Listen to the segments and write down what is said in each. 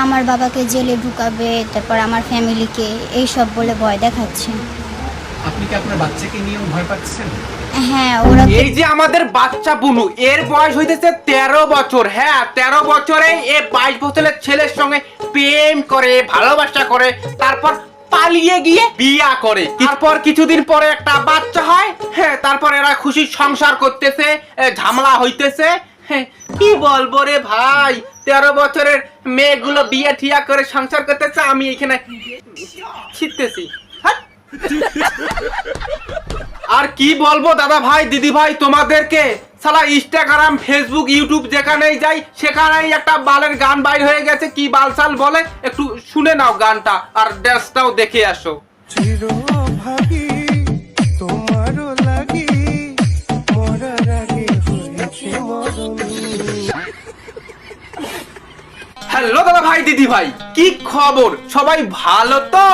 আমার বাবাকে জেলে ঢুকাবে, তারপর আমার ফ্যামিলিকে, এইসব বলে ভয় দেখাচ্ছে। আপনি কি আপনার বাচ্চাকে নিয়ে ভয় পাচ্ছেন? হ্যাঁ, ওরা এই যে আমাদের বাচ্চা বুনু, এর বয়স হইতেছে 13 বছর। হ্যাঁ, 13 বছরে এ 22 বছরের ছেলের সঙ্গে প্রেম করে, ভালোবাসা করে, তারপর পালিয়ে গিয়ে বিয়া করে। তারপর কিছুদিন পরে একটা বাচ্চা হয়। হ্যাঁ, তারপর এরা খুশি সংসার করতেছে, ঝামেলা হইতেছে। হ্যাঁ, কি বলবো রে ভাই, 13 বছরের মেয়েগুলো বিয়ে ঠিয়া করে সংসার করতেছে, আমি এখানে ছিটতেছি। আর কি বলবো দাদা ভাই, দিদি ভাই, তোমাদেরকে সালা ইনস্টাগ্রাম, ফেসবুক, ইউটিউব যেখানেই যাই সেখানেই একটা বালের গান বাইর হয়ে গেছে। কি বালসাল বলে, একটু শুনে নাও গানটা আর ড্যান্সটাও দেখে আসো। হ্যালো দাদা ভাই, দিদি ভাই, কি খবর? সবাই ভালো তো?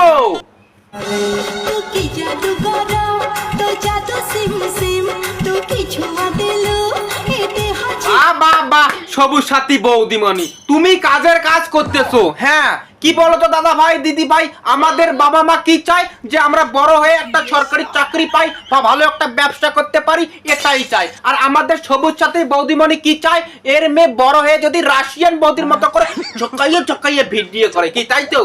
সবুজ সাথী বৌদিমণি, তুমি কাজের কাজ করতেছো। হ্যাঁ, কি বলতো দাদা ভাই, দিদি ভাই, আমাদের বাবা মা কি চায়? যে আমরা বড় হয়ে একটা সরকারি চাকরি পাই বা ভালো একটা ব্যবসা করতে পারি, এটাই চাই। আর আমাদের সবুজ সাথী বৌদিমণি কি চায়? এর মেয়ে বড় হয়ে যদি রাশিয়ান বৌদির মতো করে ঝকাইয়ে ঝকাইয়ে ভিডিও করে, কি তাই তো?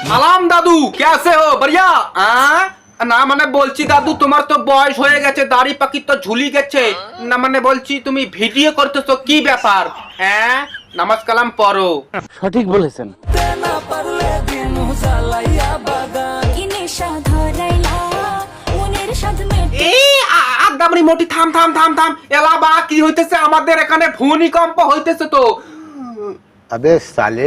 সালাম দাদু, कैसे हो? बढ़िया। না মানে বলছি দাদু, তোমার তো বয়স হয়ে গেছে, দাড়ি পাখি তো ঝুলি গেছে। না মানে বলছি তুমি ভিডিও করতেছো, কি ব্যাপার? হ্যাঁ, নামাজ কালাম পড়ো। সঠিক বলেছেন। আদামরি মোটি, থাম থাম থাম থাম। এলা বা কি হইতেছে? আমাদের এখানে ভূমিকম্প হইতেছে তো। আবে সালে,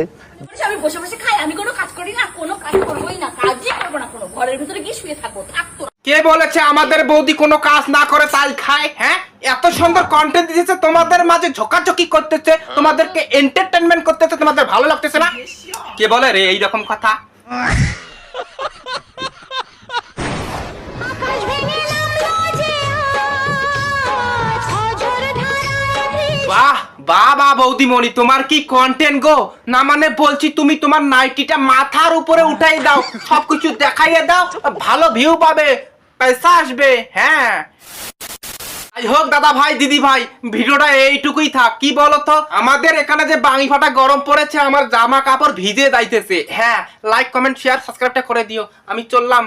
আমি বসে বসে খাই, আমি কোনো কাজ করি না, কোনো কাজ করবোই না, কাজই করবো না, কোনো ঘরের ভিতরে গিয়ে শুয়ে থাকবো, থাকতো। কে বলেছে আমাদের বৌদি কোনো কাজ না করে তাই খায়? হ্যাঁ, এত সুন্দর কন্টেন্ট দিতেছে, তোমাদের মাঝে ঝোকাঝকি করতেছে, তোমাদেরকে এন্টারটেইনমেন্ট করতেছে, তোমাদের ভালো লাগতেছে না? কে বলে রে এইরকম কথা? বাহ বাহ বাহ বৌদিমণি, তোমার কি কন্টেন্ট গো। না মানে বলছি তুমি তোমার নাইটিটা মাথার উপরে উঠাই দাও, সবকিছু দেখাইয়ে দাও, ভালো ভিউ পাবে, পয়সা আসবে। হ্যাঁ, যাই হোক দাদা ভাই, দিদি ভাই, ভিডিওটা এইটুকুই থাক। কি বলতো, আমাদের এখানে যে বাঙি ফাটা গরম পড়েছে, আমার জামা কাপড় ভিজে যাইতেছে। হ্যাঁ, লাইক কমেন্ট শেয়ার সাবস্ক্রাইবটা করে দিও। আমি চললাম।